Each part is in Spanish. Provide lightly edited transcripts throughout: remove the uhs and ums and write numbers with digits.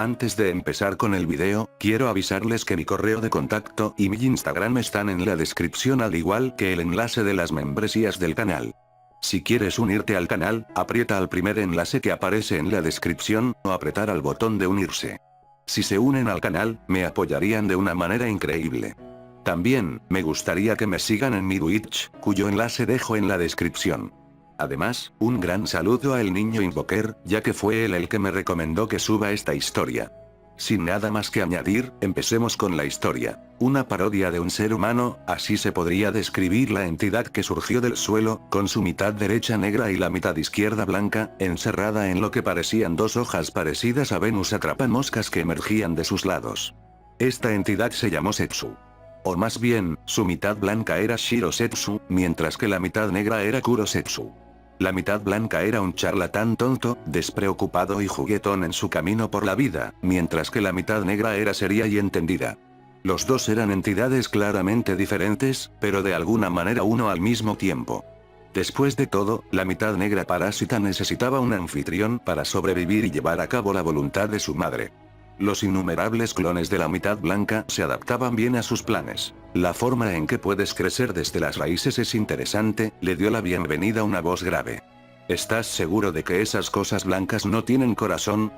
Antes de empezar con el video, quiero avisarles que mi correo de contacto y mi Instagram están en la descripción al igual que el enlace de las membresías del canal. Si quieres unirte al canal, aprieta al primer enlace que aparece en la descripción, o apretar al botón de unirse. Si se unen al canal, me apoyarían de una manera increíble. También, me gustaría que me sigan en mi Twitch, cuyo enlace dejo en la descripción. Además, un gran saludo a El Niño Invoker, ya que fue él el que me recomendó que suba esta historia. Sin nada más que añadir, empecemos con la historia. Una parodia de un ser humano, así se podría describir la entidad que surgió del suelo, con su mitad derecha negra y la mitad izquierda blanca, encerrada en lo que parecían dos hojas parecidas a Venus atrapamoscas que emergían de sus lados. Esta entidad se llamó Setsu. O más bien, su mitad blanca era Shirosetsu, mientras que la mitad negra era Kurosetsu. La mitad blanca era un charlatán tonto, despreocupado y juguetón en su camino por la vida, mientras que la mitad negra era seria y entendida. Los dos eran entidades claramente diferentes, pero de alguna manera uno al mismo tiempo. Después de todo, la mitad negra parásita necesitaba un anfitrión para sobrevivir y llevar a cabo la voluntad de su madre. Los innumerables clones de la mitad blanca se adaptaban bien a sus planes. La forma en que puedes crecer desde las raíces es interesante, le dio la bienvenida una voz grave. ¿Estás seguro de que esas cosas blancas no tienen corazón?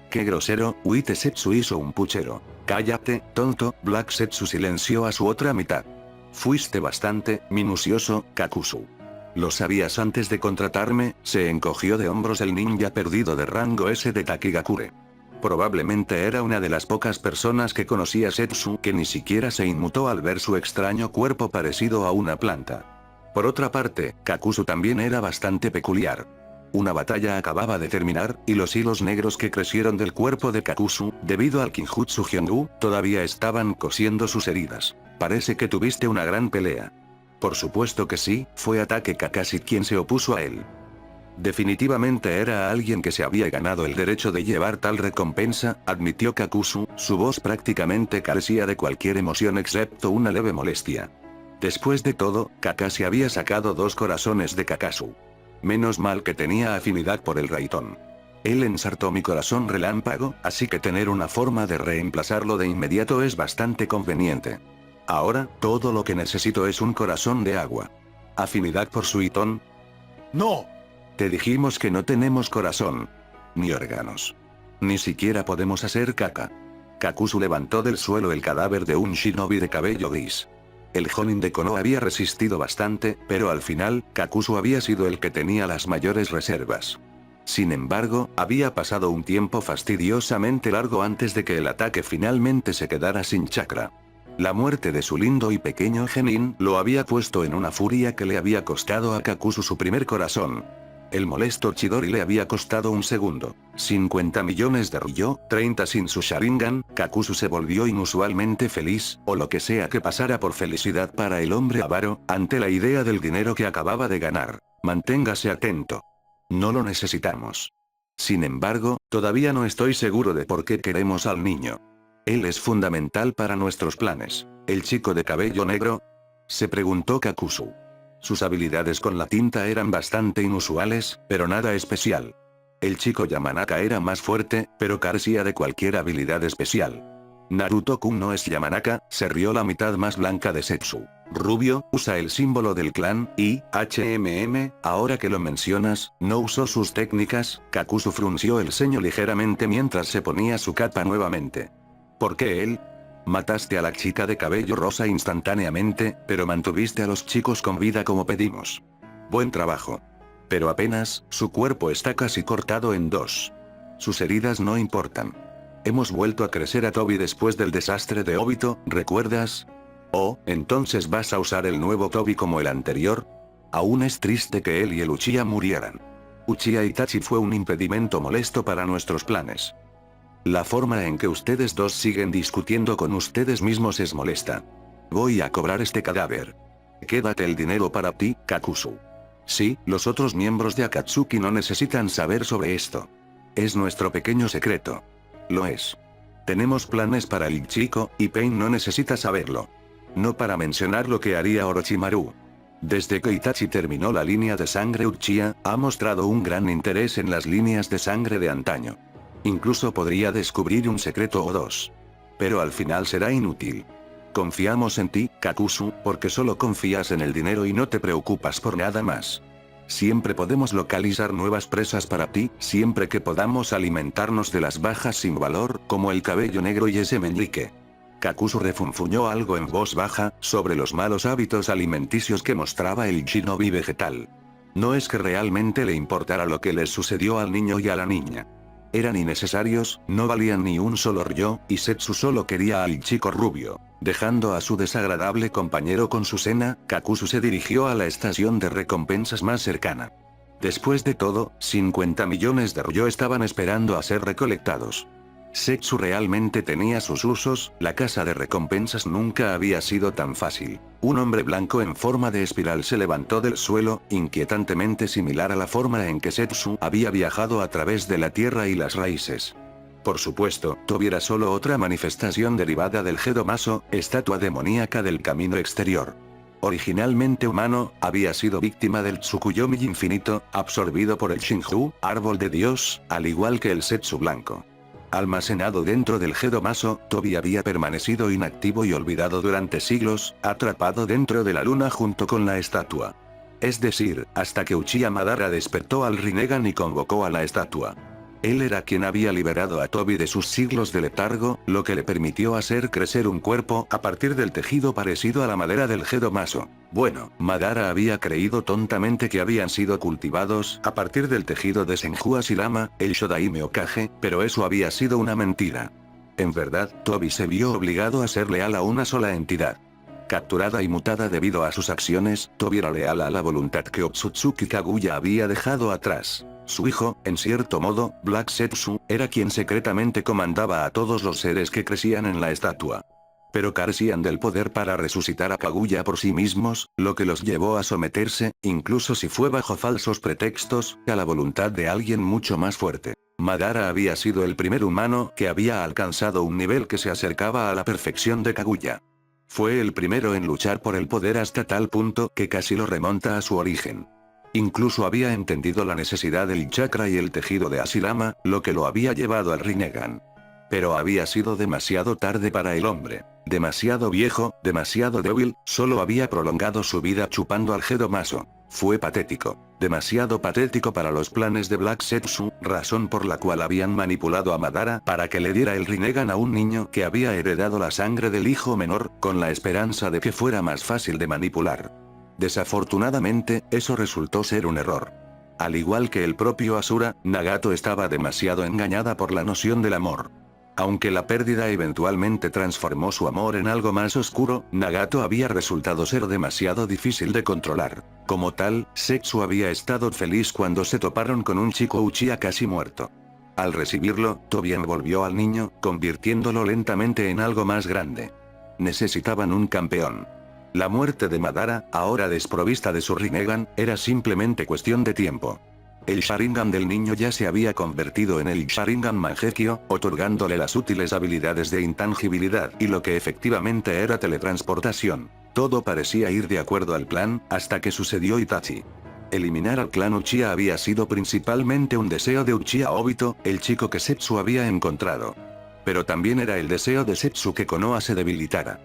¡Qué grosero! White Setsu hizo un puchero. Cállate, tonto. Black Setsu silenció a su otra mitad. Fuiste bastante minucioso, Kakuzu. ¿Lo sabías antes de contratarme? Se encogió de hombros el ninja perdido de rango S de Takigakure. Probablemente era una de las pocas personas que conocía a Setsu que ni siquiera se inmutó al ver su extraño cuerpo parecido a una planta. Por otra parte, Kakuzu también era bastante peculiar. Una batalla acababa de terminar, y los hilos negros que crecieron del cuerpo de Kakuzu, debido al Kinjutsu Hyongu, todavía estaban cosiendo sus heridas. Parece que tuviste una gran pelea. Por supuesto que sí, fue Ataque Kakashi quien se opuso a él. Definitivamente era alguien que se había ganado el derecho de llevar tal recompensa, admitió Kakuzu, su voz prácticamente carecía de cualquier emoción excepto una leve molestia. Después de todo, Kakashi había sacado 2 corazones de Kakazu. Menos mal que tenía afinidad por el Raitón. Él ensartó mi corazón relámpago, así que tener una forma de reemplazarlo de inmediato es bastante conveniente. Ahora, todo lo que necesito es un corazón de agua. ¿Afinidad por Suiton? ¡No! Te dijimos que no tenemos corazón. Ni órganos. Ni siquiera podemos hacer caca. Kakuzu levantó del suelo el cadáver de un shinobi de cabello gris. El Jonin de Konoha había resistido bastante, pero al final, Kakuzu había sido el que tenía las mayores reservas. Sin embargo, había pasado un tiempo fastidiosamente largo antes de que el ataque finalmente se quedara sin chakra. La muerte de su lindo y pequeño genin lo había puesto en una furia que le había costado a Kakuzu su primer corazón. El molesto Chidori le había costado un segundo. 50 millones de Ryo, 30 sin su Sharingan. Kakuzu se volvió inusualmente feliz, o lo que sea que pasara por felicidad para el hombre avaro, ante la idea del dinero que acababa de ganar. Manténgase atento. No lo necesitamos. Sin embargo, todavía no estoy seguro de por qué queremos al niño. Él es fundamental para nuestros planes. ¿El chico de cabello negro? Se preguntó Kakuzu. Sus habilidades con la tinta eran bastante inusuales, pero nada especial. El chico Yamanaka era más fuerte, pero carecía de cualquier habilidad especial. Naruto-kun no es Yamanaka, se rió la mitad más blanca de Setsu. Rubio, usa el símbolo del clan, y, ahora que lo mencionas, no usó sus técnicas. Kakuzu frunció el ceño ligeramente mientras se ponía su capa nuevamente. ¿Por qué él? Mataste a la chica de cabello rosa instantáneamente, pero mantuviste a los chicos con vida como pedimos. Buen trabajo. Pero apenas, su cuerpo está casi cortado en 2. Sus heridas no importan. Hemos vuelto a crecer a Tobi después del desastre de Obito, ¿recuerdas? Oh, entonces vas a usar el nuevo Tobi como el anterior. Aún es triste que él y el Uchiha murieran. Uchiha Itachi fue un impedimento molesto para nuestros planes. La forma en que ustedes dos siguen discutiendo con ustedes mismos es molesta. Voy a cobrar este cadáver. Quédate el dinero para ti, Kakuzu. Sí, los otros miembros de Akatsuki no necesitan saber sobre esto. Es nuestro pequeño secreto. Lo es. Tenemos planes para el chico, y Pain no necesita saberlo. No para mencionar lo que haría Orochimaru. Desde que Itachi terminó la línea de sangre Uchiha, ha mostrado un gran interés en las líneas de sangre de antaño. Incluso podría descubrir un secreto o dos. Pero al final será inútil. Confiamos en ti, Kakuzu, porque solo confías en el dinero y no te preocupas por nada más. Siempre podemos localizar nuevas presas para ti, siempre que podamos alimentarnos de las bajas sin valor, como el cabello negro y ese meñique. Kakuzu refunfuñó algo en voz baja, sobre los malos hábitos alimenticios que mostraba el shinobi vegetal. No es que realmente le importara lo que les sucedió al niño y a la niña. Eran innecesarios, no valían ni un solo ryo, y Setsu solo quería al chico rubio. Dejando a su desagradable compañero con su cena, Kakuzu se dirigió a la estación de recompensas más cercana. Después de todo, 50 millones de ryo estaban esperando a ser recolectados. Setsu realmente tenía sus usos, la casa de recompensas nunca había sido tan fácil. Un hombre blanco en forma de espiral se levantó del suelo, inquietantemente similar a la forma en que Setsu había viajado a través de la tierra y las raíces. Por supuesto, Tobi era solo otra manifestación derivada del Gedomaso, estatua demoníaca del camino exterior. Originalmente humano, había sido víctima del Tsukuyomi infinito, absorbido por el Shinju, árbol de Dios, al igual que el Setsu blanco. Almacenado dentro del Gedomaso, Tobi había permanecido inactivo y olvidado durante siglos, atrapado dentro de la luna junto con la estatua. Es decir, hasta que Uchiha Madara despertó al Rinnegan y convocó a la estatua. Él era quien había liberado a Tobi de sus siglos de letargo, lo que le permitió hacer crecer un cuerpo a partir del tejido parecido a la madera del Gedomaso. Bueno, Madara había creído tontamente que habían sido cultivados a partir del tejido de Senju Hashirama, el Shodaime Hokage, pero eso había sido una mentira. En verdad, Tobi se vio obligado a ser leal a una sola entidad. Capturada y mutada debido a sus acciones, Tobi era leal a la voluntad que Otsutsuki Kaguya había dejado atrás. Su hijo, en cierto modo, Black Setsu, era quien secretamente comandaba a todos los seres que crecían en la estatua. Pero carecían del poder para resucitar a Kaguya por sí mismos, lo que los llevó a someterse, incluso si fue bajo falsos pretextos, a la voluntad de alguien mucho más fuerte. Madara había sido el primer humano que había alcanzado un nivel que se acercaba a la perfección de Kaguya. Fue el primero en luchar por el poder hasta tal punto que casi lo remonta a su origen. Incluso había entendido la necesidad del chakra y el tejido de Hashirama, lo que lo había llevado al Rinnegan. Pero había sido demasiado tarde para el hombre. Demasiado viejo, demasiado débil, solo había prolongado su vida chupando al Gedomaso. Fue patético. Demasiado patético para los planes de Black Setsu, razón por la cual habían manipulado a Madara para que le diera el Rinnegan a un niño que había heredado la sangre del hijo menor, con la esperanza de que fuera más fácil de manipular. Desafortunadamente, eso resultó ser un error. Al igual que el propio Asura, Nagato estaba demasiado engañada por la noción del amor. Aunque la pérdida eventualmente transformó su amor en algo más oscuro, Nagato había resultado ser demasiado difícil de controlar. Como tal, Setsu había estado feliz cuando se toparon con un chico Uchiha casi muerto. Al recibirlo, Tobi envolvió al niño, convirtiéndolo lentamente en algo más grande. Necesitaban un campeón. La muerte de Madara, ahora desprovista de su Rinnegan, era simplemente cuestión de tiempo. El Sharingan del niño ya se había convertido en el Sharingan Mangekyo, otorgándole las útiles habilidades de intangibilidad y lo que efectivamente era teletransportación. Todo parecía ir de acuerdo al plan, hasta que sucedió Itachi. Eliminar al clan Uchiha había sido principalmente un deseo de Uchiha Obito, el chico que Setsu había encontrado. Pero también era el deseo de Setsu que Konoha se debilitara.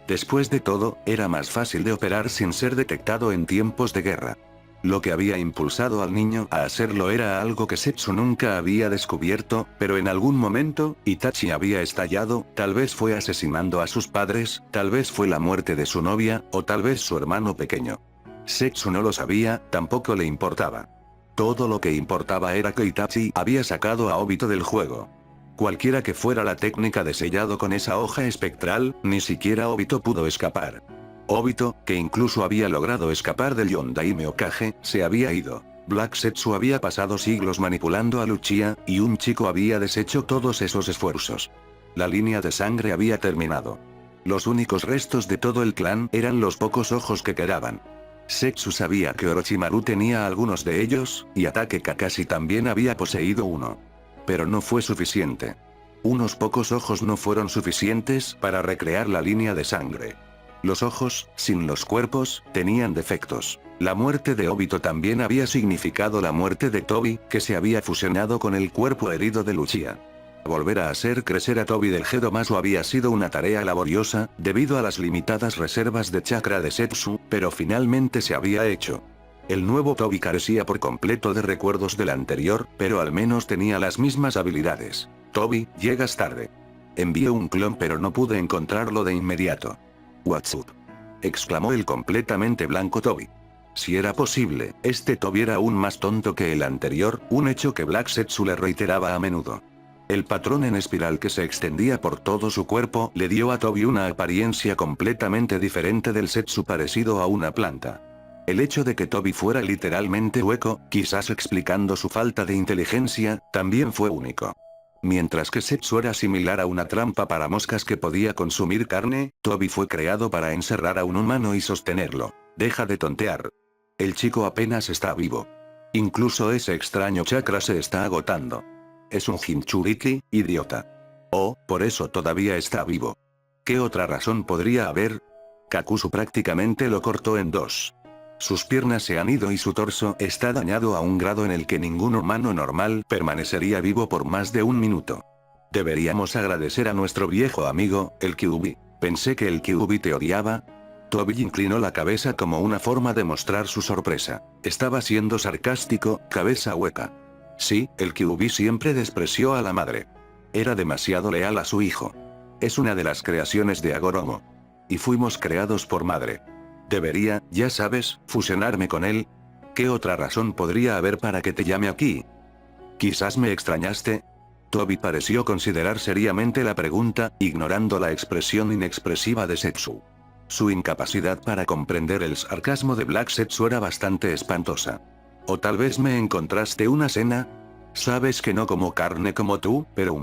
Después de todo, era más fácil de operar sin ser detectado en tiempos de guerra. Lo que había impulsado al niño a hacerlo era algo que Setsu nunca había descubierto, pero en algún momento, Itachi había estallado, tal vez fue asesinando a sus padres, tal vez fue la muerte de su novia, o tal vez su hermano pequeño. Setsu no lo sabía, tampoco le importaba. Todo lo que importaba era que Itachi había sacado a Obito del juego. Cualquiera que fuera la técnica de sellado con esa hoja espectral, ni siquiera Obito pudo escapar. Obito, que incluso había logrado escapar del Yondaime Hokage, se había ido. Black Setsu había pasado siglos manipulando a Uchiha, y un chico había deshecho todos esos esfuerzos. La línea de sangre había terminado. Los únicos restos de todo el clan eran los pocos ojos que quedaban. Setsu sabía que Orochimaru tenía algunos de ellos, y Ataque Kakashi también había poseído uno. Pero no fue suficiente. Unos pocos ojos no fueron suficientes para recrear la línea de sangre. Los ojos, sin los cuerpos, tenían defectos. La muerte de Obito también había significado la muerte de Tobi, que se había fusionado con el cuerpo herido de Uchiha. Volver a hacer crecer a Tobi del Gedomasu había sido una tarea laboriosa, debido a las limitadas reservas de chakra de Setsu, pero finalmente se había hecho. El nuevo Tobi carecía por completo de recuerdos del anterior, pero al menos tenía las mismas habilidades. Tobi, llegas tarde. Envié un clon pero no pude encontrarlo de inmediato. What's up? Exclamó el completamente blanco Tobi. Si era posible, este Tobi era aún más tonto que el anterior, un hecho que Black Setsu le reiteraba a menudo. El patrón en espiral que se extendía por todo su cuerpo le dio a Tobi una apariencia completamente diferente del Setsu parecido a una planta. El hecho de que Tobi fuera literalmente hueco, quizás explicando su falta de inteligencia, también fue único. Mientras que Setsu era similar a una trampa para moscas que podía consumir carne, Tobi fue creado para encerrar a un humano y sostenerlo. Deja de tontear. El chico apenas está vivo. Incluso ese extraño chakra se está agotando. Es un Jinchuriki, idiota. Oh, por eso todavía está vivo. ¿Qué otra razón podría haber? Kakuzu prácticamente lo cortó en dos. Sus piernas se han ido y su torso está dañado a un grado en el que ningún humano normal permanecería vivo por más de un minuto. Deberíamos agradecer a nuestro viejo amigo, el Kyuubi. Pensé que el Kyuubi te odiaba. Tobi inclinó la cabeza como una forma de mostrar su sorpresa. Estaba siendo sarcástico, cabeza hueca. Sí, el Kyuubi siempre despreció a la madre. Era demasiado leal a su hijo. Es una de las creaciones de Agoromo. Y fuimos creados por madre. Debería, ya sabes, fusionarme con él. ¿Qué otra razón podría haber para que te llame aquí? ¿Quizás me extrañaste? Tobi pareció considerar seriamente la pregunta, ignorando la expresión inexpresiva de Setsu. Su incapacidad para comprender el sarcasmo de Black Setsu era bastante espantosa. ¿O tal vez me encontraste una cena? Sabes que no como carne como tú, pero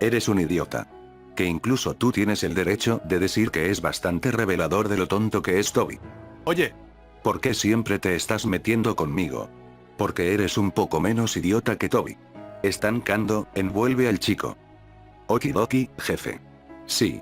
eres un idiota. Que incluso tú tienes el derecho de decir que es bastante revelador de lo tonto que es Tobi. Oye, ¿por qué siempre te estás metiendo conmigo? Porque eres un poco menos idiota que Tobi. Estancando, envuelve al chico. Okidoki, jefe. Sí.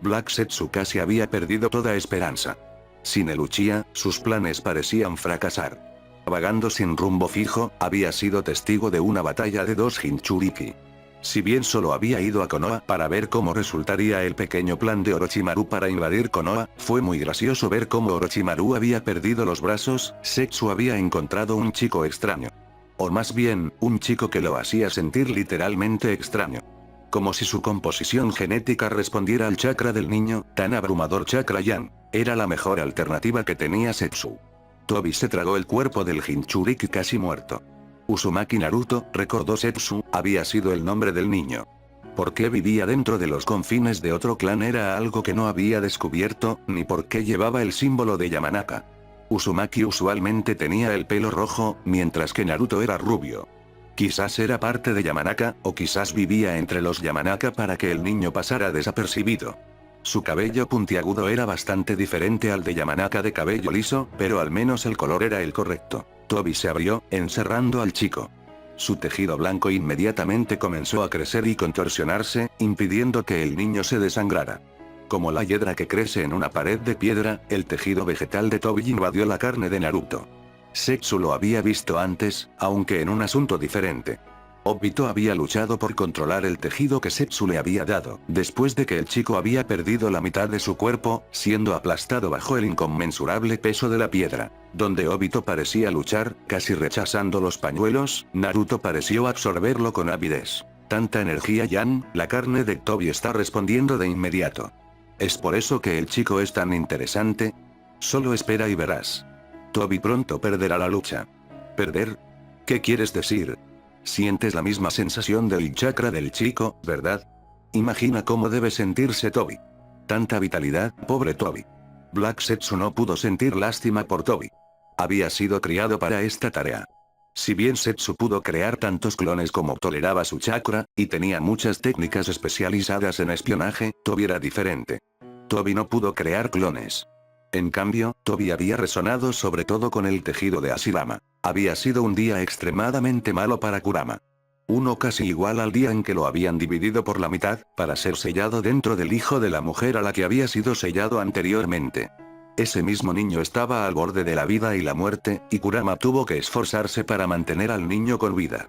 Black Setsu casi había perdido toda esperanza. Sin el Uchiha, sus planes parecían fracasar. Vagando sin rumbo fijo, había sido testigo de una batalla de dos Jinchuriki. Si bien solo había ido a Konoha para ver cómo resultaría el pequeño plan de Orochimaru para invadir Konoha, fue muy gracioso ver cómo Orochimaru había perdido los brazos. Setsu había encontrado un chico extraño. O más bien, un chico que lo hacía sentir literalmente extraño. Como si su composición genética respondiera al chakra del niño, tan abrumador chakra Yang. Era la mejor alternativa que tenía Setsu. Tobi se tragó el cuerpo del Jinchuriki casi muerto. Uzumaki Naruto, recordó Setsu, había sido el nombre del niño. ¿Por qué vivía dentro de los confines de otro clan era algo que no había descubierto, ni por qué llevaba el símbolo de Yamanaka? Uzumaki usualmente tenía el pelo rojo, mientras que Naruto era rubio. Quizás era parte de Yamanaka, o quizás vivía entre los Yamanaka para que el niño pasara desapercibido. Su cabello puntiagudo era bastante diferente al de Yamanaka de cabello liso, pero al menos el color era el correcto. Tobi se abrió, encerrando al chico. Su tejido blanco inmediatamente comenzó a crecer y contorsionarse, impidiendo que el niño se desangrara. Como la hiedra que crece en una pared de piedra, el tejido vegetal de Tobi invadió la carne de Naruto. Setsu lo había visto antes, aunque en un asunto diferente. Obito había luchado por controlar el tejido que Setsu le había dado, después de que el chico había perdido la mitad de su cuerpo, siendo aplastado bajo el inconmensurable peso de la piedra. Donde Obito parecía luchar, casi rechazando los pañuelos, Naruto pareció absorberlo con avidez. Tanta energía Yang, la carne de Tobi está respondiendo de inmediato. ¿Es por eso que el chico es tan interesante? Solo espera y verás. Tobi pronto perderá la lucha. ¿Perder? ¿Qué quieres decir? Sientes la misma sensación del chakra del chico, ¿verdad? Imagina cómo debe sentirse Tobi. Tanta vitalidad, pobre Tobi. Black Setsu no pudo sentir lástima por Tobi. Había sido criado para esta tarea. Si bien Setsu pudo crear tantos clones como toleraba su chakra, y tenía muchas técnicas especializadas en espionaje, Tobi era diferente. Tobi no pudo crear clones. En cambio, Tobi había resonado sobre todo con el tejido de Hashirama. Había sido un día extremadamente malo para Kurama. Uno casi igual al día en que lo habían dividido por la mitad, para ser sellado dentro del hijo de la mujer a la que había sido sellado anteriormente. Ese mismo niño estaba al borde de la vida y la muerte, y Kurama tuvo que esforzarse para mantener al niño con vida.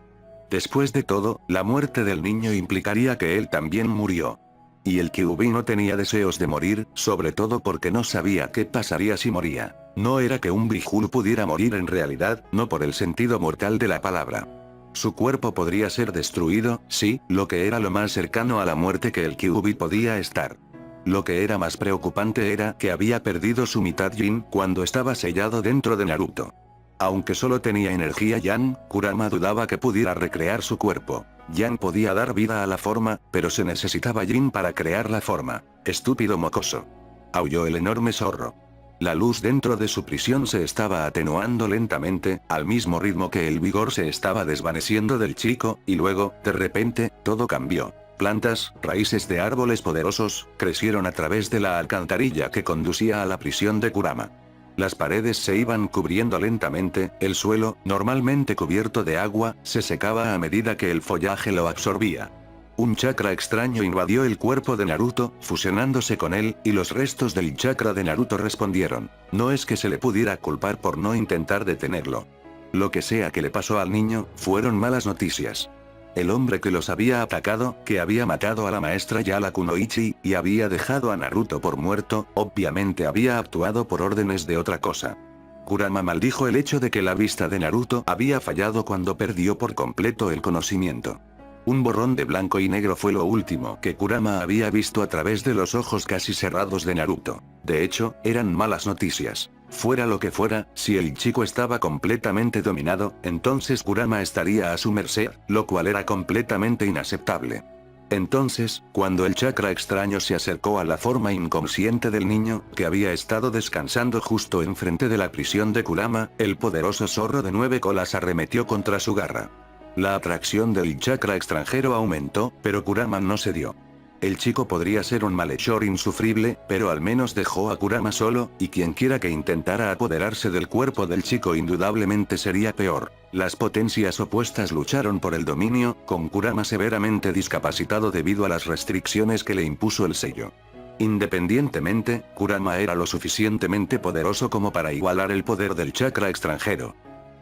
Después de todo, la muerte del niño implicaría que él también murió. Y el Kyuubi no tenía deseos de morir, sobre todo porque no sabía qué pasaría si moría. No era que un Bihul pudiera morir en realidad, no por el sentido mortal de la palabra. Su cuerpo podría ser destruido, sí, lo que era lo más cercano a la muerte que el Kyuubi podía estar. Lo que era más preocupante era que había perdido su mitad Yin cuando estaba sellado dentro de Naruto. Aunque solo tenía energía Yang, Kurama dudaba que pudiera recrear su cuerpo. Yang podía dar vida a la forma, pero se necesitaba Yin para crear la forma. Estúpido mocoso. Aulló el enorme zorro. La luz dentro de su prisión se estaba atenuando lentamente, al mismo ritmo que el vigor se estaba desvaneciendo del chico, y luego, de repente, todo cambió. Plantas, raíces de árboles poderosos, crecieron a través de la alcantarilla que conducía a la prisión de Kurama. Las paredes se iban cubriendo lentamente, el suelo, normalmente cubierto de agua, se secaba a medida que el follaje lo absorbía. Un chakra extraño invadió el cuerpo de Naruto, fusionándose con él, y los restos del chakra de Naruto respondieron. No es que se le pudiera culpar por no intentar detenerlo. Lo que sea que le pasó al niño, fueron malas noticias. El hombre que los había atacado, que había matado a la maestra Yala Kunoichi, y había dejado a Naruto por muerto, obviamente había actuado por órdenes de otra cosa. Kurama maldijo el hecho de que la vista de Naruto había fallado cuando perdió por completo el conocimiento. Un borrón de blanco y negro fue lo último que Kurama había visto a través de los ojos casi cerrados de Naruto. De hecho, eran malas noticias. Fuera lo que fuera, si el chico estaba completamente dominado, entonces Kurama estaría a su merced, lo cual era completamente inaceptable. Entonces, cuando el chakra extraño se acercó a la forma inconsciente del niño, que había estado descansando justo enfrente de la prisión de Kurama, el poderoso zorro de 9 colas arremetió contra su garra. La atracción del chakra extranjero aumentó, pero Kurama no cedió. El chico podría ser un malhechor insufrible, pero al menos dejó a Kurama solo, y quienquiera que intentara apoderarse del cuerpo del chico indudablemente sería peor. Las potencias opuestas lucharon por el dominio, con Kurama severamente discapacitado debido a las restricciones que le impuso el sello. Independientemente, Kurama era lo suficientemente poderoso como para igualar el poder del chakra extranjero.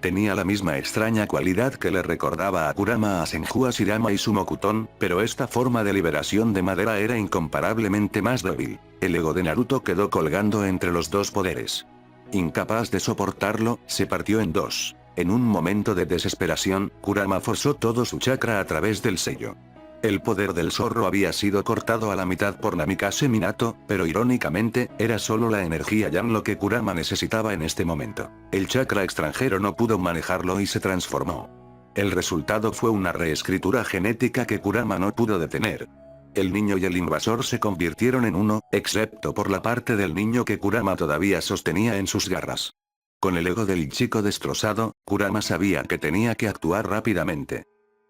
Tenía la misma extraña cualidad que le recordaba a Kurama a Senju Hashirama y su Mokuton, pero esta forma de liberación de madera era incomparablemente más débil. El ego de Naruto quedó colgando entre los dos poderes. Incapaz de soportarlo, se partió en dos. En un momento de desesperación, Kurama forzó todo su chakra a través del sello. El poder del zorro había sido cortado a la mitad por Namikaze Minato, pero irónicamente, era solo la energía Yang lo que Kurama necesitaba en este momento. El chakra extranjero no pudo manejarlo y se transformó. El resultado fue una reescritura genética que Kurama no pudo detener. El niño y el invasor se convirtieron en uno, excepto por la parte del niño que Kurama todavía sostenía en sus garras. Con el ego del chico destrozado, Kurama sabía que tenía que actuar rápidamente.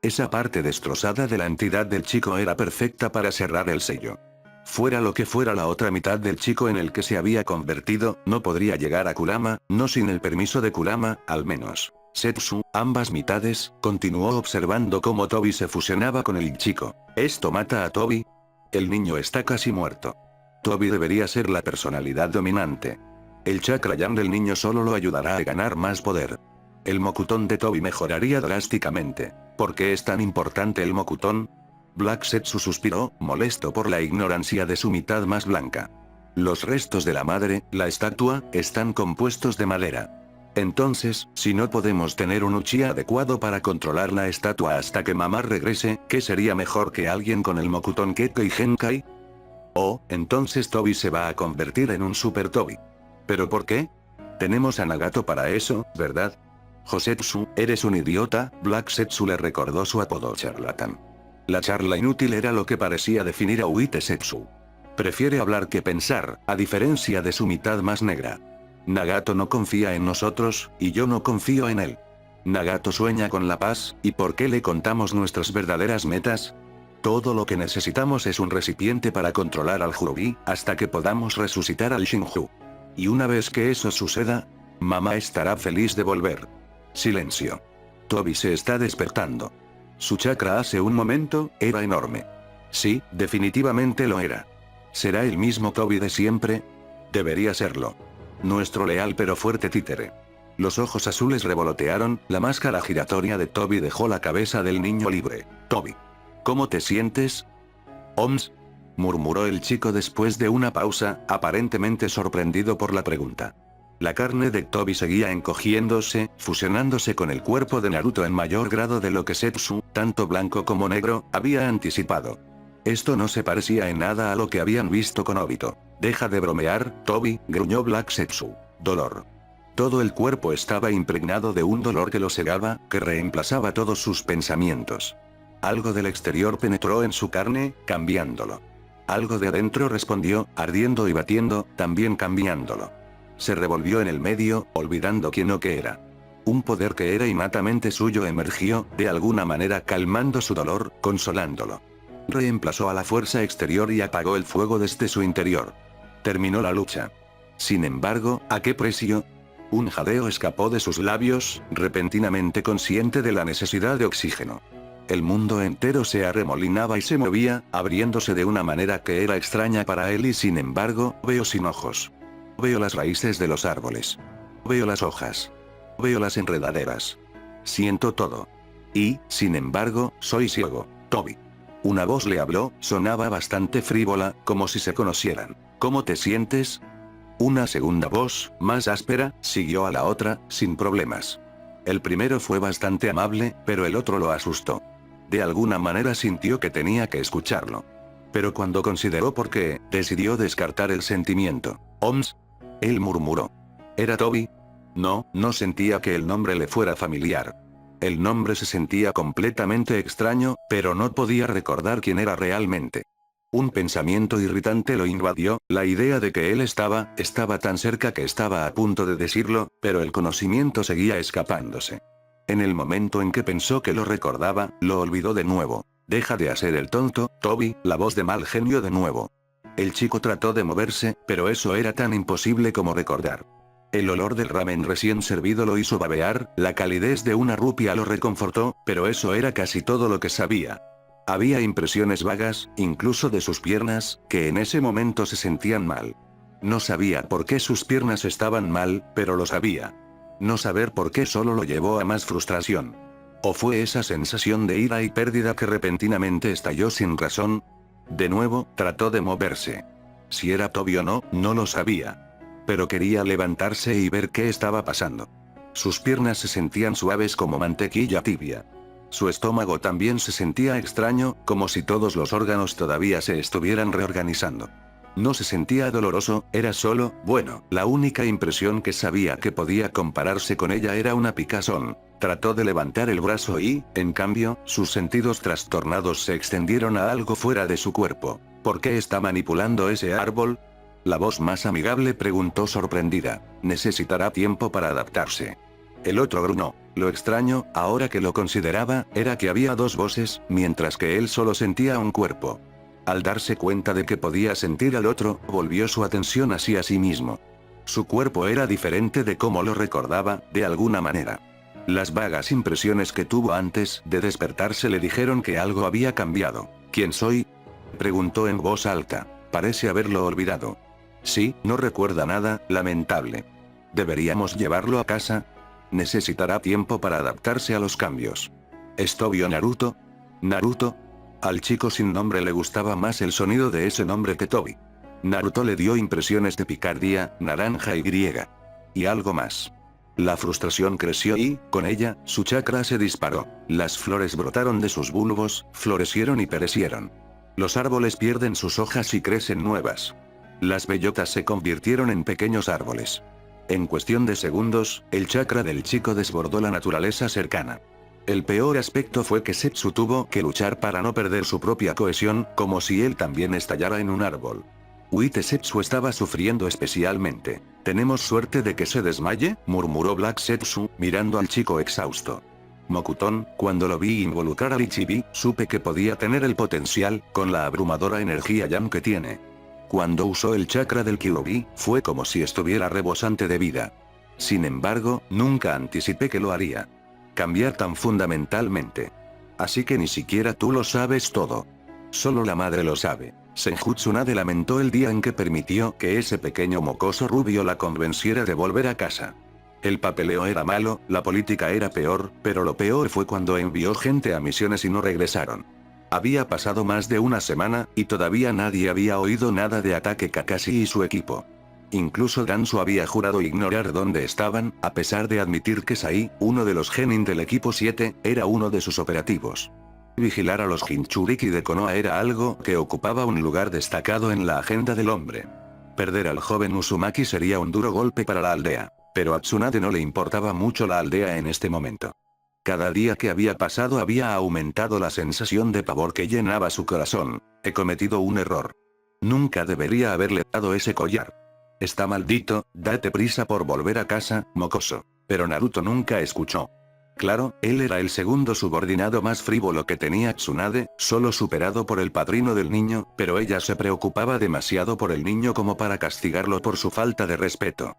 Esa parte destrozada de la entidad del chico era perfecta para cerrar el sello. Fuera lo que fuera la otra mitad del chico en el que se había convertido, no podría llegar a Kurama, no sin el permiso de Kurama, al menos. Setsu, ambas mitades, continuó observando cómo Tobi se fusionaba con el chico. ¿Esto mata a Tobi? El niño está casi muerto. Tobi debería ser la personalidad dominante. El chakra Yang del niño solo lo ayudará a ganar más poder. El Mokuton de Tobi mejoraría drásticamente. ¿Por qué es tan importante el Mokuton? Black Setsu suspiró, molesto por la ignorancia de su mitad más blanca. Los restos de la madre, la estatua, están compuestos de madera. Entonces, si no podemos tener un Uchiha adecuado para controlar la estatua hasta que mamá regrese, ¿qué sería mejor que alguien con el Mokuton Kekkei Genkai? Oh, entonces Tobi se va a convertir en un Super Tobi. ¿Pero por qué? Tenemos a Nagato para eso, ¿verdad? Josetsu, eres un idiota, Black Setsu le recordó su apodo charlatán. La charla inútil era lo que parecía definir a Uite Setsu. Prefiere hablar que pensar, a diferencia de su mitad más negra. Nagato no confía en nosotros, y yo no confío en él. Nagato sueña con la paz, ¿y por qué le contamos nuestras verdaderas metas? Todo lo que necesitamos es un recipiente para controlar al Hyuubi, hasta que podamos resucitar al Shinju. Y una vez que eso suceda, mamá estará feliz de volver. Silencio. Tobi se está despertando. Su chakra hace un momento, era enorme. Sí, definitivamente lo era. ¿Será el mismo Tobi de siempre? Debería serlo. Nuestro leal pero fuerte títere. Los ojos azules revolotearon, la máscara giratoria de Toby dejó la cabeza del niño libre. Toby. ¿Cómo te sientes? «Oms», murmuró el chico después de una pausa, aparentemente sorprendido por la pregunta. La carne de Toby seguía encogiéndose, fusionándose con el cuerpo de Naruto en mayor grado de lo que Setsu, tanto blanco como negro, había anticipado. Esto no se parecía en nada a lo que habían visto con Obito. «Deja de bromear, Toby», gruñó Black Setsu. Dolor. Todo el cuerpo estaba impregnado de un dolor que lo cegaba, que reemplazaba todos sus pensamientos. Algo del exterior penetró en su carne, cambiándolo. Algo de adentro respondió, ardiendo y batiendo, también cambiándolo. Se revolvió en el medio, olvidando quién o qué era. Un poder que era innatamente suyo emergió, de alguna manera calmando su dolor, consolándolo. Reemplazó a la fuerza exterior y apagó el fuego desde su interior. Terminó la lucha. Sin embargo, ¿a qué precio? Un jadeo escapó de sus labios, repentinamente consciente de la necesidad de oxígeno. El mundo entero se arremolinaba y se movía, abriéndose de una manera que era extraña para él y sin embargo, veo sin ojos. Veo las raíces de los árboles. Veo las hojas. Veo las enredaderas. Siento todo. Y, sin embargo, soy ciego, Toby. Una voz le habló, sonaba bastante frívola, como si se conocieran. ¿Cómo te sientes? Una segunda voz, más áspera, siguió a la otra, sin problemas. El primero fue bastante amable, pero el otro lo asustó. De alguna manera sintió que tenía que escucharlo. Pero cuando consideró por qué, decidió descartar el sentimiento. «Oms», él murmuró. ¿Era Toby? No, no sentía que el nombre le fuera familiar. El nombre se sentía completamente extraño, pero no podía recordar quién era realmente. Un pensamiento irritante lo invadió, la idea de que él estaba tan cerca que estaba a punto de decirlo, pero el conocimiento seguía escapándose. En el momento en que pensó que lo recordaba, lo olvidó de nuevo. «Deja de hacer el tonto, Toby», la voz de mal genio de nuevo. El chico trató de moverse, pero eso era tan imposible como recordar. El olor del ramen recién servido lo hizo babear, la calidez de una rupia lo reconfortó, pero eso era casi todo lo que sabía. Había impresiones vagas, incluso de sus piernas, que en ese momento se sentían mal. No sabía por qué sus piernas estaban mal, pero lo sabía. No saber por qué solo lo llevó a más frustración. ¿O fue esa sensación de ira y pérdida que repentinamente estalló sin razón? De nuevo, trató de moverse. Si era Toby o no, no lo sabía. Pero quería levantarse y ver qué estaba pasando. Sus piernas se sentían suaves como mantequilla tibia. Su estómago también se sentía extraño, como si todos los órganos todavía se estuvieran reorganizando. No se sentía doloroso, era solo, bueno, la única impresión que sabía que podía compararse con ella era una picazón. Trató de levantar el brazo y, en cambio, sus sentidos trastornados se extendieron a algo fuera de su cuerpo. ¿Por qué está manipulando ese árbol? La voz más amigable preguntó sorprendida. Necesitará tiempo para adaptarse. El otro gruñó. Lo extraño, ahora que lo consideraba, era que había dos voces, mientras que él solo sentía un cuerpo. Al darse cuenta de que podía sentir al otro, volvió su atención hacia sí mismo. Su cuerpo era diferente de cómo lo recordaba, de alguna manera. Las vagas impresiones que tuvo antes de despertarse le dijeron que algo había cambiado. ¿Quién soy?, preguntó en voz alta. Parece haberlo olvidado. Sí, no recuerda nada, lamentable. ¿Deberíamos llevarlo a casa? Necesitará tiempo para adaptarse a los cambios. ¿Esto vio Naruto? ¿Naruto? Al chico sin nombre le gustaba más el sonido de ese nombre que Toby. Naruto le dio impresiones de picardía, naranja y griega. Y algo más. La frustración creció y, con ella, su chakra se disparó. Las flores brotaron de sus bulbos, florecieron y perecieron. Los árboles pierden sus hojas y crecen nuevas. Las bellotas se convirtieron en pequeños árboles. En cuestión de segundos, el chakra del chico desbordó la naturaleza cercana. El peor aspecto fue que Setsu tuvo que luchar para no perder su propia cohesión, como si él también estallara en un árbol. Wite Setsu estaba sufriendo especialmente. «¿Tenemos suerte de que se desmaye?», murmuró Black Setsu, mirando al chico exhausto. Mokuton, cuando lo vi involucrar al Ichibi, supe que podía tener el potencial, con la abrumadora energía Yang que tiene. Cuando usó el chakra del Kyuubi, fue como si estuviera rebosante de vida. Sin embargo, nunca anticipé que lo haría. Cambiar tan fundamentalmente. Así que ni siquiera tú lo sabes todo. Solo la madre lo sabe. Senju Tsunade lamentó el día en que permitió que ese pequeño mocoso rubio la convenciera de volver a casa. El papeleo era malo, la política era peor, pero lo peor fue cuando envió gente a misiones y no regresaron. Había pasado más de una semana, y todavía nadie había oído nada de Ataque Kakashi y su equipo. Incluso Danzo había jurado ignorar dónde estaban, a pesar de admitir que Sai, uno de los genin del equipo 7, era uno de sus operativos. Vigilar a los Jinchuriki de Konoha era algo que ocupaba un lugar destacado en la agenda del hombre. Perder al joven Uzumaki sería un duro golpe para la aldea. Pero a Tsunade no le importaba mucho la aldea en este momento. Cada día que había pasado había aumentado la sensación de pavor que llenaba su corazón. He cometido un error. Nunca debería haberle dado ese collar. Está maldito, date prisa por volver a casa, mocoso. Pero Naruto nunca escuchó. Claro, él era el segundo subordinado más frívolo que tenía Tsunade, solo superado por el padrino del niño, pero ella se preocupaba demasiado por el niño como para castigarlo por su falta de respeto.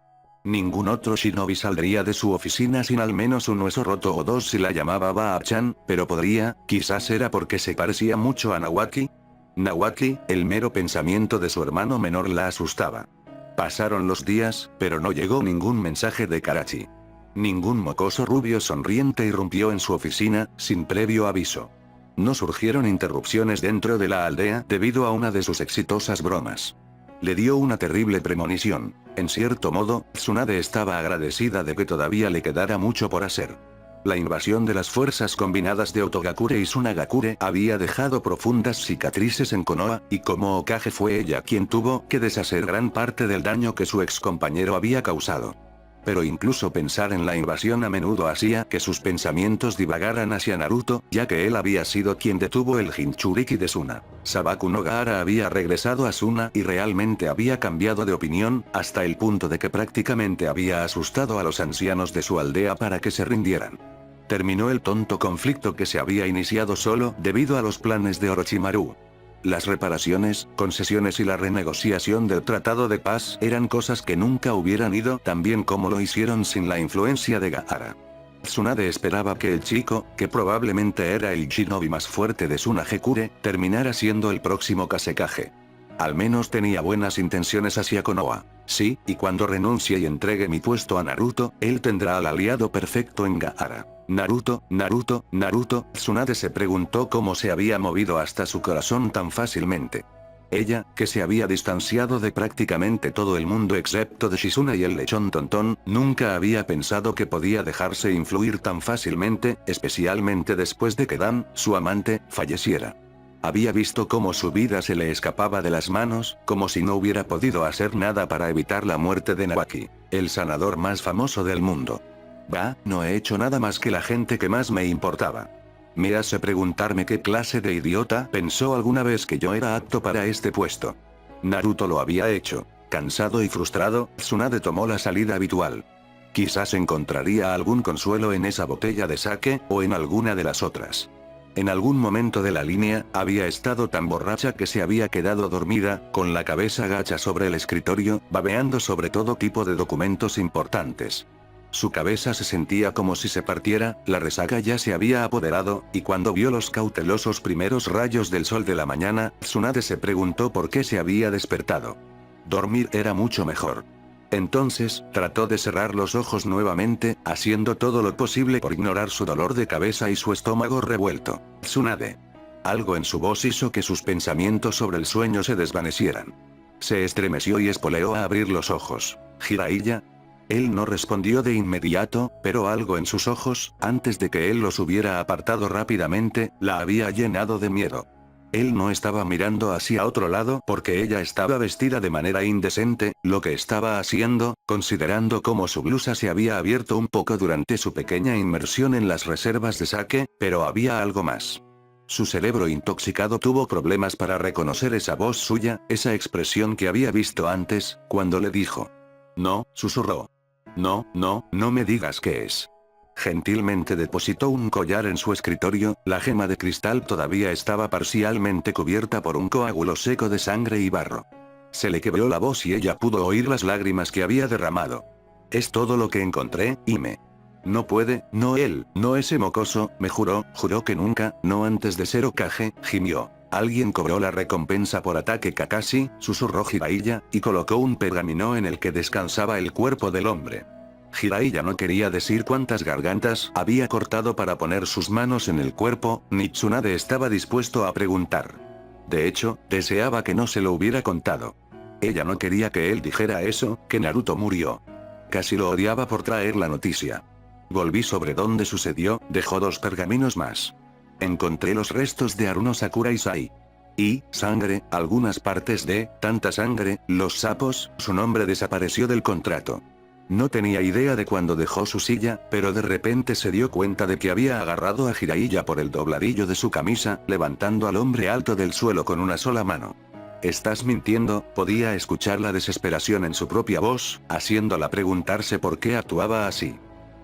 Ningún otro shinobi saldría de su oficina sin al menos un hueso roto o dos si la llamaba Baa-chan, pero podría, quizás era porque se parecía mucho a Nawaki. Nawaki, el mero pensamiento de su hermano menor la asustaba. Pasaron los días, pero no llegó ningún mensaje de Karachi. Ningún mocoso rubio sonriente irrumpió en su oficina, sin previo aviso. No surgieron interrupciones dentro de la aldea debido a una de sus exitosas bromas. Le dio una terrible premonición. En cierto modo, Tsunade estaba agradecida de que todavía le quedara mucho por hacer. La invasión de las fuerzas combinadas de Otogakure y Tsunagakure había dejado profundas cicatrices en Konoha, y como Hokage fue ella quien tuvo que deshacer gran parte del daño que su ex compañero había causado. Pero incluso pensar en la invasión a menudo hacía que sus pensamientos divagaran hacia Naruto, ya que él había sido quien detuvo el Jinchuriki de Suna. Sabaku no Gaara había regresado a Suna y realmente había cambiado de opinión, hasta el punto de que prácticamente había asustado a los ancianos de su aldea para que se rindieran. Terminó el tonto conflicto que se había iniciado solo debido a los planes de Orochimaru. Las reparaciones, concesiones y la renegociación del tratado de paz eran cosas que nunca hubieran ido tan bien como lo hicieron sin la influencia de Gaara. Tsunade esperaba que el chico, que probablemente era el shinobi más fuerte de Tsunagakure, terminara siendo el próximo Kazekage. Al menos tenía buenas intenciones hacia Konoha. Sí, y cuando renuncie y entregue mi puesto a Naruto, él tendrá al aliado perfecto en Gaara. Naruto, Tsunade se preguntó cómo se había movido hasta su corazón tan fácilmente. Ella, que se había distanciado de prácticamente todo el mundo excepto de Shizuna y el lechón tontón, nunca había pensado que podía dejarse influir tan fácilmente, especialmente después de que Dan, su amante, falleciera. Había visto cómo su vida se le escapaba de las manos, como si no hubiera podido hacer nada para evitar la muerte de Nawaki, el sanador más famoso del mundo. Bah, no he hecho nada más que la gente que más me importaba. Me hace preguntarme qué clase de idiota pensó alguna vez que yo era apto para este puesto. Naruto lo había hecho. Cansado y frustrado, Tsunade tomó la salida habitual. Quizás encontraría algún consuelo en esa botella de sake, o en alguna de las otras. En algún momento de la línea, había estado tan borracha que se había quedado dormida, con la cabeza gacha sobre el escritorio, babeando sobre todo tipo de documentos importantes. Su cabeza se sentía como si se partiera, la resaca ya se había apoderado, y cuando vio los cautelosos primeros rayos del sol de la mañana, Tsunade se preguntó por qué se había despertado. Dormir era mucho mejor. Entonces, trató de cerrar los ojos nuevamente, haciendo todo lo posible por ignorar su dolor de cabeza y su estómago revuelto. Tsunade. Algo en su voz hizo que sus pensamientos sobre el sueño se desvanecieran. Se estremeció y espoleó a abrir los ojos. ¿Jiraiya? Él no respondió de inmediato, pero algo en sus ojos, antes de que él los hubiera apartado rápidamente, la había llenado de miedo. Él no estaba mirando hacia otro lado porque ella estaba vestida de manera indecente, lo que estaba haciendo, considerando cómo su blusa se había abierto un poco durante su pequeña inmersión en las reservas de sake, pero había algo más. Su cerebro intoxicado tuvo problemas para reconocer esa voz suya, esa expresión que había visto antes, cuando le dijo. No, susurró. No me digas qué es. Gentilmente depositó un collar en su escritorio, la gema de cristal todavía estaba parcialmente cubierta por un coágulo seco de sangre y barro. Se le quebró la voz y ella pudo oír las lágrimas que había derramado. Es todo lo que encontré, Hime. No puede, no él, no ese mocoso, me juró que nunca, no antes de ser Hokage, gimió. Alguien cobró la recompensa por ataque Kakashi, susurró Jiraiya, y colocó un pergamino en el que descansaba el cuerpo del hombre. Jiraiya no quería decir cuántas gargantas había cortado para poner sus manos en el cuerpo, ni Tsunade estaba dispuesto a preguntar. De hecho, deseaba que no se lo hubiera contado. Ella no quería que él dijera eso, que Naruto murió. Casi lo odiaba por traer la noticia. Volví sobre donde sucedió, dejó 2 pergaminos más. Encontré los restos de Aruno Sakurai. Y, sangre, algunas partes de, tanta sangre, los sapos, su nombre desapareció del contrato. No tenía idea de cuándo dejó su silla, pero de repente se dio cuenta de que había agarrado a Jiraiya por el dobladillo de su camisa, levantando al hombre alto del suelo con una sola mano. «¿Estás mintiendo?», podía escuchar la desesperación en su propia voz, haciéndola preguntarse por qué actuaba así.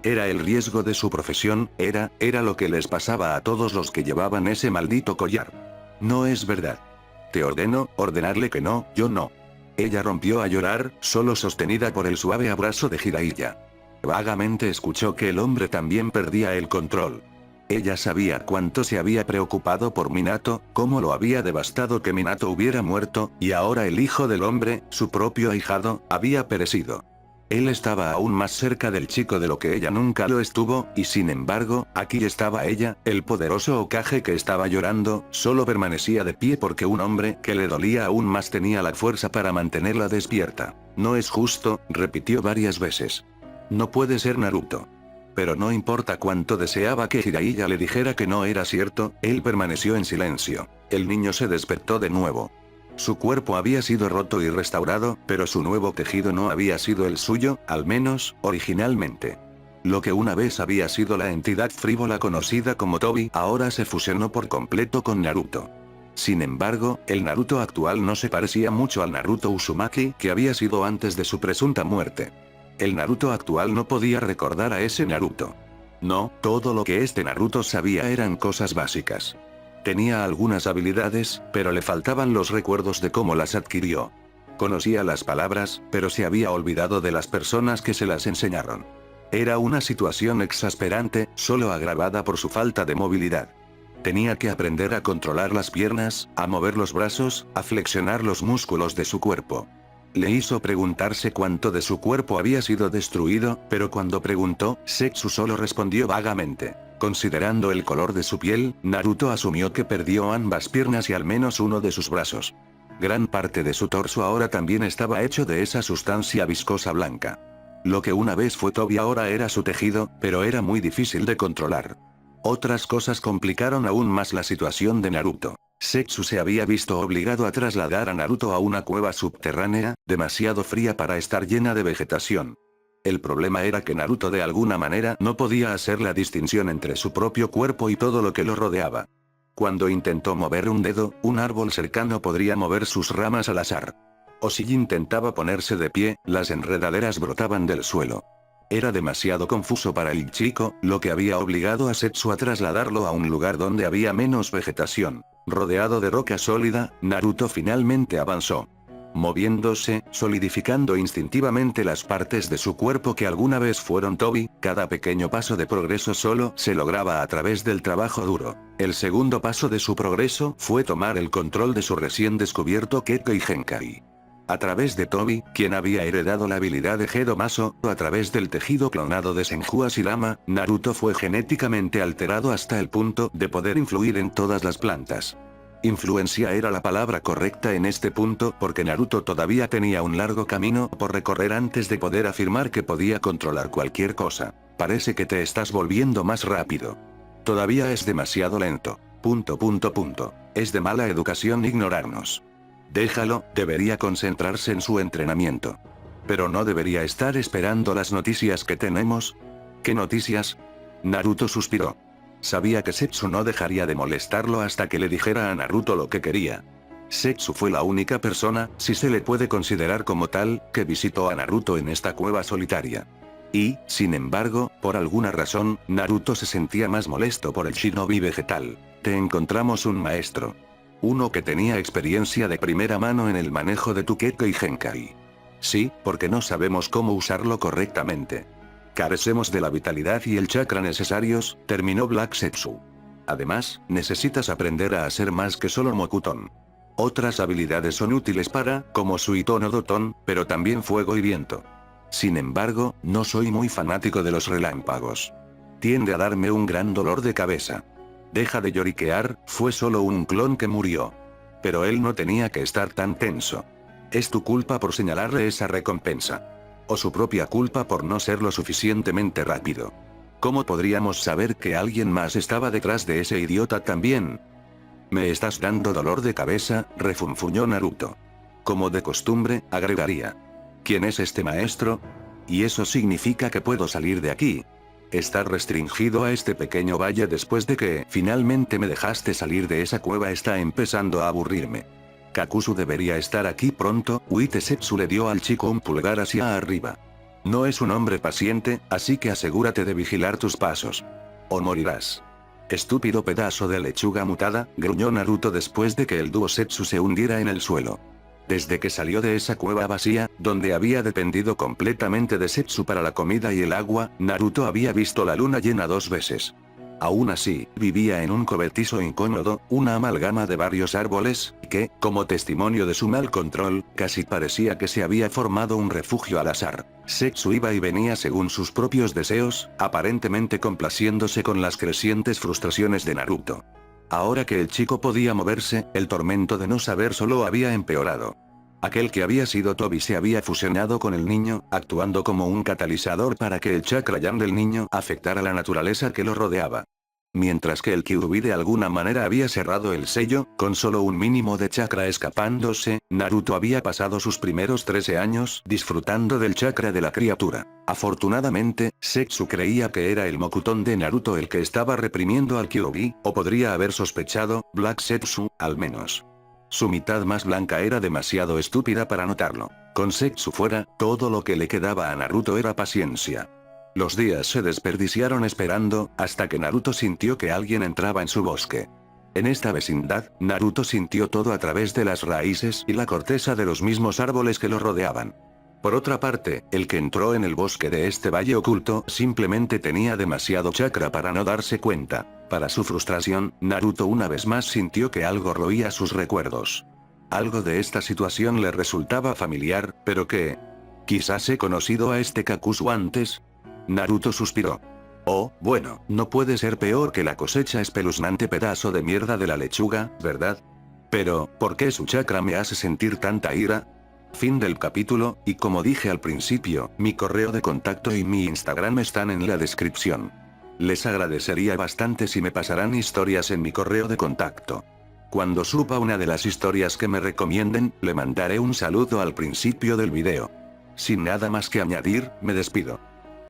Era el riesgo de su profesión, era lo que les pasaba a todos los que llevaban ese maldito collar. «No es verdad. Te ordeno, ordenarle que no, yo no». Ella rompió a llorar, solo sostenida por el suave abrazo de Jiraiya. Vagamente escuchó que el hombre también perdía el control. Ella sabía cuánto se había preocupado por Minato, cómo lo había devastado que Minato hubiera muerto, y ahora el hijo del hombre, su propio ahijado, había perecido. Él estaba aún más cerca del chico de lo que ella nunca lo estuvo, y sin embargo, aquí estaba ella, el poderoso Hokage que estaba llorando, solo permanecía de pie porque un hombre que le dolía aún más tenía la fuerza para mantenerla despierta. «No es justo», repitió varias veces. «No puede ser Naruto». Pero no importa cuánto deseaba que Jiraiya le dijera que no era cierto, él permaneció en silencio. El niño se despertó de nuevo. Su cuerpo había sido roto y restaurado, pero su nuevo tejido no había sido el suyo, al menos, originalmente. Lo que una vez había sido la entidad frívola conocida como Tobi, ahora se fusionó por completo con Naruto. Sin embargo, el Naruto actual no se parecía mucho al Naruto Uzumaki que había sido antes de su presunta muerte. El Naruto actual no podía recordar a ese Naruto. No, todo lo que este Naruto sabía eran cosas básicas. Tenía algunas habilidades, pero le faltaban los recuerdos de cómo las adquirió. Conocía las palabras, pero se había olvidado de las personas que se las enseñaron. Era una situación exasperante, solo agravada por su falta de movilidad. Tenía que aprender a controlar las piernas, a mover los brazos, a flexionar los músculos de su cuerpo. Le hizo preguntarse cuánto de su cuerpo había sido destruido, pero cuando preguntó, Setsu solo respondió vagamente. Considerando el color de su piel, Naruto asumió que perdió ambas piernas y al menos uno de sus brazos. Gran parte de su torso ahora también estaba hecho de esa sustancia viscosa blanca. Lo que una vez fue Tobi ahora era su tejido, pero era muy difícil de controlar. Otras cosas complicaron aún más la situación de Naruto. Setsu se había visto obligado a trasladar a Naruto a una cueva subterránea, demasiado fría para estar llena de vegetación. El problema era que Naruto de alguna manera no podía hacer la distinción entre su propio cuerpo y todo lo que lo rodeaba. Cuando intentó mover un dedo, un árbol cercano podría mover sus ramas al azar. O si intentaba ponerse de pie, las enredaderas brotaban del suelo. Era demasiado confuso para el chico, lo que había obligado a Setsu a trasladarlo a un lugar donde había menos vegetación. Rodeado de roca sólida, Naruto finalmente avanzó. Moviéndose, solidificando instintivamente las partes de su cuerpo que alguna vez fueron Tobi, cada pequeño paso de progreso solo se lograba a través del trabajo duro. El segundo paso de su progreso fue tomar el control de su recién descubierto Kekkei Genkai. A través de Tobi, quien había heredado la habilidad de Gedomaso, a través del tejido clonado de Senju Hashirama, Naruto fue genéticamente alterado hasta el punto de poder influir en todas las plantas. Influencia era la palabra correcta en este punto porque Naruto todavía tenía un largo camino por recorrer antes de poder afirmar que podía controlar cualquier cosa. Parece que te estás volviendo más rápido. Todavía es demasiado lento. ... Es de mala educación ignorarnos. Déjalo, debería concentrarse en su entrenamiento. Pero no debería estar esperando las noticias que tenemos. ¿Qué noticias? Naruto suspiró. Sabía que Setsu no dejaría de molestarlo hasta que le dijera a Naruto lo que quería. Setsu fue la única persona, si se le puede considerar como tal, que visitó a Naruto en esta cueva solitaria. Y, sin embargo, por alguna razón, Naruto se sentía más molesto por el shinobi vegetal. Te encontramos un maestro. Uno que tenía experiencia de primera mano en el manejo de tu Kekkei Genkai. Sí, porque no sabemos cómo usarlo correctamente. Carecemos de la vitalidad y el chakra necesarios, terminó Black Setsu. Además, necesitas aprender a hacer más que solo Mokuton. Otras habilidades son útiles para, como Suito no Doton, pero también fuego y viento. Sin embargo, no soy muy fanático de los relámpagos. Tiende a darme un gran dolor de cabeza. Deja de lloriquear, fue solo un clon que murió. Pero él no tenía que estar tan tenso. Es tu culpa por señalarle esa recompensa. O su propia culpa por no ser lo suficientemente rápido. ¿Cómo podríamos saber que alguien más estaba detrás de ese idiota también? Me estás dando dolor de cabeza, refunfuñó Naruto. Como de costumbre, agregaría. ¿Quién es este maestro? Y eso significa que puedo salir de aquí. Estar restringido a este pequeño valle después de que finalmente me dejaste salir de esa cueva está empezando a aburrirme. Kakuzu debería estar aquí pronto. Uitesetsu le dio al chico un pulgar hacia arriba. No es un hombre paciente, así que asegúrate de vigilar tus pasos. O morirás. Estúpido pedazo de lechuga mutada, gruñó Naruto después de que el dúo Setsu se hundiera en el suelo. Desde que salió de esa cueva vacía, donde había dependido completamente de Setsu para la comida y el agua, Naruto había visto la luna llena 2 veces. Aún así, vivía en un cobertizo incómodo, una amalgama de varios árboles, que, como testimonio de su mal control, casi parecía que se había formado un refugio al azar. Setsu iba y venía según sus propios deseos, aparentemente complaciéndose con las crecientes frustraciones de Naruto. Ahora que el chico podía moverse, el tormento de no saber solo había empeorado. Aquel que había sido Tobi se había fusionado con el niño, actuando como un catalizador para que el chakra yang del niño afectara la naturaleza que lo rodeaba. Mientras que el Kyuubi de alguna manera había cerrado el sello, con solo un mínimo de chakra escapándose, Naruto había pasado sus primeros 13 años disfrutando del chakra de la criatura. Afortunadamente, Setsu creía que era el Mokuton de Naruto el que estaba reprimiendo al Kyuubi, o podría haber sospechado, Black Setsu, al menos. Su mitad más blanca era demasiado estúpida para notarlo. Con Setsu fuera, todo lo que le quedaba a Naruto era paciencia. Los días se desperdiciaron esperando, hasta que Naruto sintió que alguien entraba en su bosque. En esta vecindad, Naruto sintió todo a través de las raíces y la corteza de los mismos árboles que lo rodeaban. Por otra parte, el que entró en el bosque de este valle oculto simplemente tenía demasiado chakra para no darse cuenta. Para su frustración, Naruto una vez más sintió que algo roía sus recuerdos. Algo de esta situación le resultaba familiar, pero que... ¿Quizás he conocido a este Kakuzu antes? Naruto suspiró. Oh, bueno, no puede ser peor que la cosecha espeluznante pedazo de mierda de la lechuga, ¿verdad? Pero, ¿por qué su chakra me hace sentir tanta ira? Fin del capítulo, y como dije al principio, mi correo de contacto y mi Instagram están en la descripción. Les agradecería bastante si me pasaran historias en mi correo de contacto. Cuando suba una de las historias que me recomienden, le mandaré un saludo al principio del video. Sin nada más que añadir, me despido.